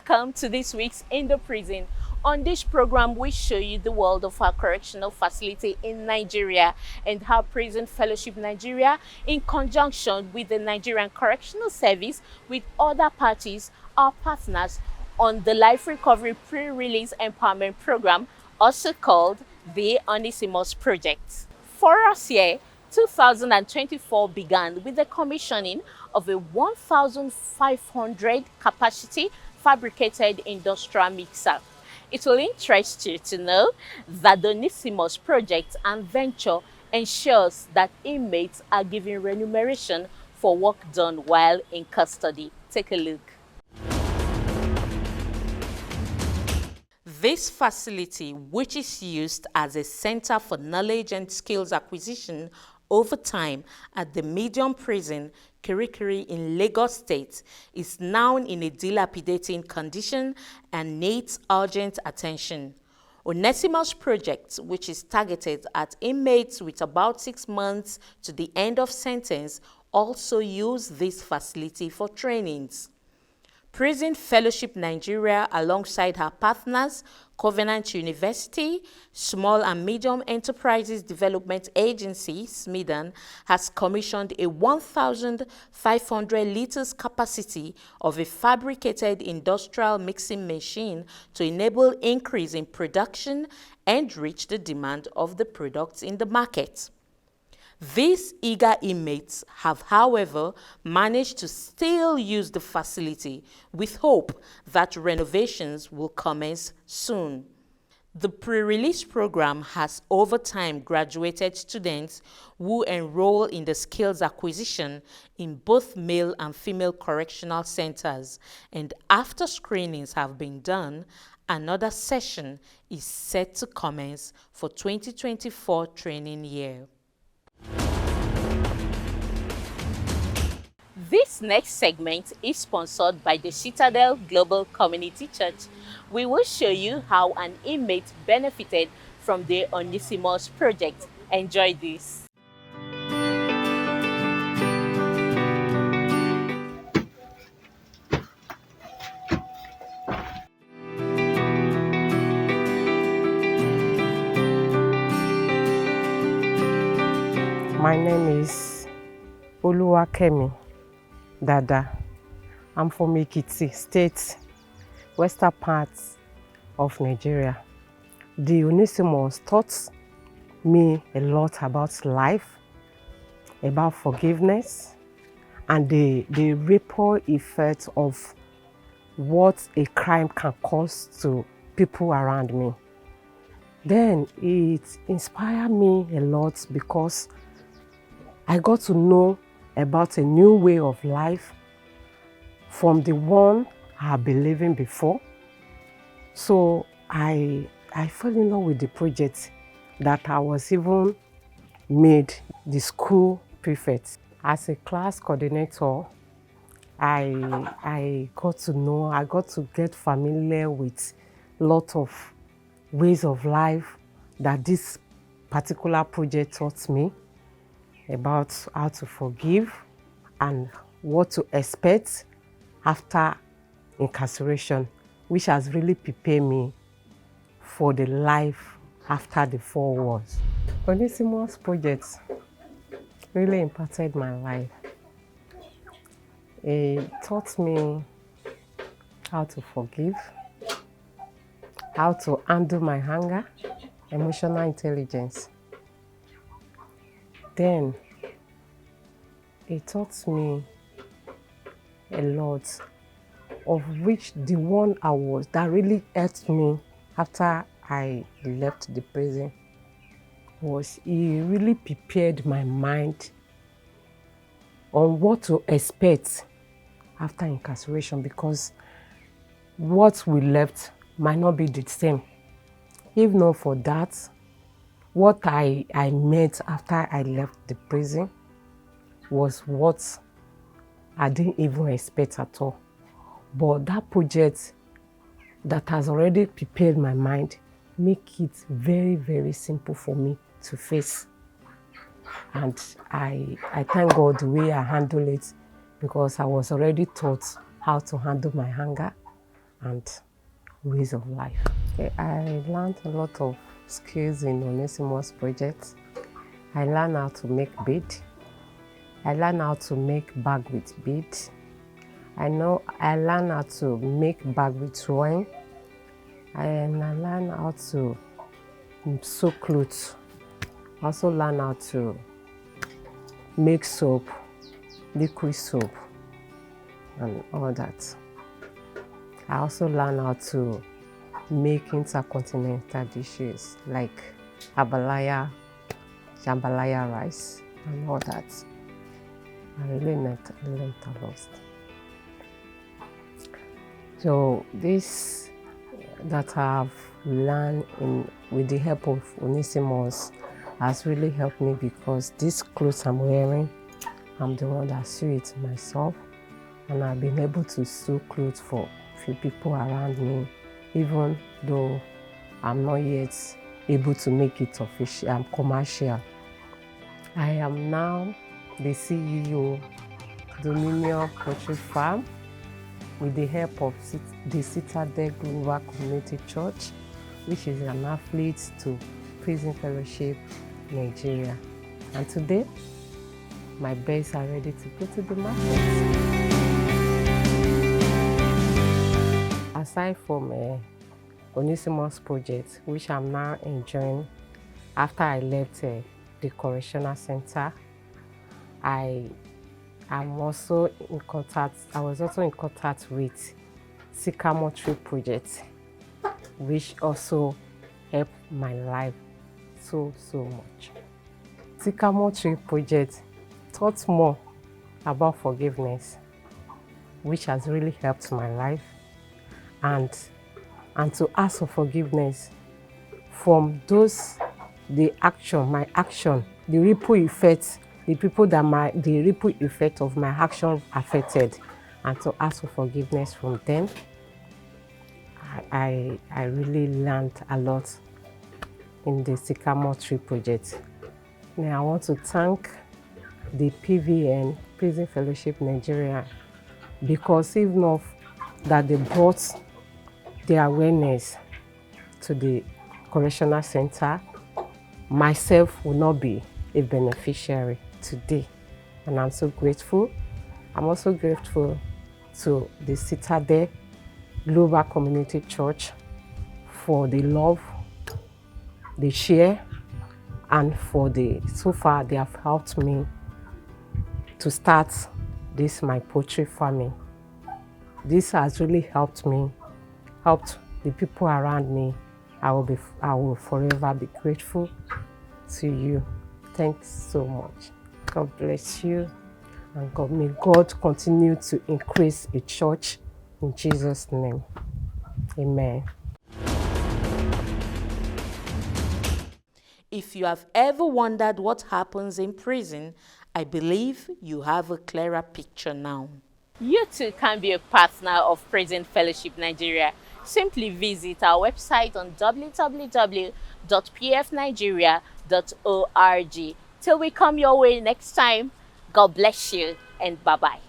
Welcome to this week's In the Prison. On this program, we show you the world of our correctional facility in Nigeria and how Prison Fellowship Nigeria, in conjunction with the Nigerian Correctional Service, with other parties, are partners on the Life Recovery Pre-Release Empowerment Program, also called the Onesimus Project. For us here, 2024 began with the commissioning of a 1,500 capacity fabricated industrial mixer. It will interest you to know that the onesimus project and venture ensures that inmates are given remuneration for work done while in custody. Take a look. This facility, which is used as a center for knowledge and skills acquisition over time at the Medium Prison, Kirikiri in Lagos State, is now in a dilapidating condition and needs urgent attention. Onesimus Project, which is targeted at inmates with about 6 months to the end of sentence, also use this facility for trainings. Prison Fellowship Nigeria, alongside her partners, Covenant University, Small and Medium Enterprises Development Agency, SMEDAN, has commissioned a 1,500 liters capacity of a fabricated industrial mixing machine to enable increase in production and reach the demand of the products in the market. These eager inmates have, however, managed to still use the facility with hope that renovations will commence soon. The pre-release program has over time graduated students who enroll in the skills acquisition in both male and female correctional centers, and after screenings have been done, another session is set to commence for 2024 training year. This next segment is sponsored by the Citadel Global Community Church. We will show you how an inmate benefited from the Onesimus project. Enjoy this. My name is Oluwakemi Dada. I'm from Ekiti State, western parts of Nigeria. The Onesimus taught me a lot about life, about forgiveness, and the ripple effect of what a crime can cause to people around me. Then it inspired me a lot because I got to know about a new way of life from the one I have been living before. So I fell in love with the project that I was even made the school prefect. As a class coordinator, I got to get familiar with a lot of ways of life that this particular project taught me about how to forgive and what to expect after incarceration, which has really prepared me for the life after the 4 walls. Onesimus project really impacted my life. It taught me how to forgive, how to handle my anger, emotional intelligence. Then it taught me a lot, of which the one I was that really helped me after I left the prison was it really prepared my mind on what to expect after incarceration, because what we left might not be the same. If not for that, what I met after I left the prison was what I didn't even expect at all. But that project that has already prepared my mind make it very, very simple for me to face. And I thank God the way I handle it, because I was already taught how to handle my anger and ways of life. I learned a lot of skills in Onesimus project. I learned how to make bead. I learned how to make bag with bead. I learned how to make bag with twine. And I learned how to sew clothes. I also learned how to make soap, liquid soap, and all that. I also learned how to make intercontinental dishes like abalaya, jambalaya rice, and all that. I really learned a lot. So this that I've learned with the help of Onesimus has really helped me, because these clothes I'm wearing, I'm the one that sew it myself, and I've been able to sew clothes for a few people around me, even though I'm not yet able to make it official, commercial. I am now the CEO Dominion Poultry Farm with the help of the Citadel Global Community Church, which is an affiliate to Prison Fellowship Nigeria. And today, my birds are ready to go to the market. Aside from Onesimus project, which I'm now enjoying after I left the correctional center, I was also in contact with Sycamore Tree project, which also helped my life so much. Sycamore Tree project taught more about forgiveness, which has really helped my life, and to ask for forgiveness from my action, the ripple effect, the people that the ripple effect of my action affected, and to ask for forgiveness from them. I really learned a lot in the Sycamore Tree project. Now I want to thank the PVN, Prison Fellowship Nigeria, because if not that they brought the awareness to the correctional center, myself will not be a beneficiary today. And I'm so grateful. I'm also grateful to the Citadel Global Community Church for the love they share, and so far they have helped me to start my poultry farming. This has really helped me, helped the people around me. I will forever be grateful to you. Thanks so much. God bless you, and may God continue to increase the church in Jesus' name. Amen. If you have ever wondered what happens in prison, I believe you have a clearer picture now. You too can be a partner of Prison Fellowship Nigeria. Simply visit our website on www.pfnigeria.org. Till we come your way next time, God bless you and bye-bye.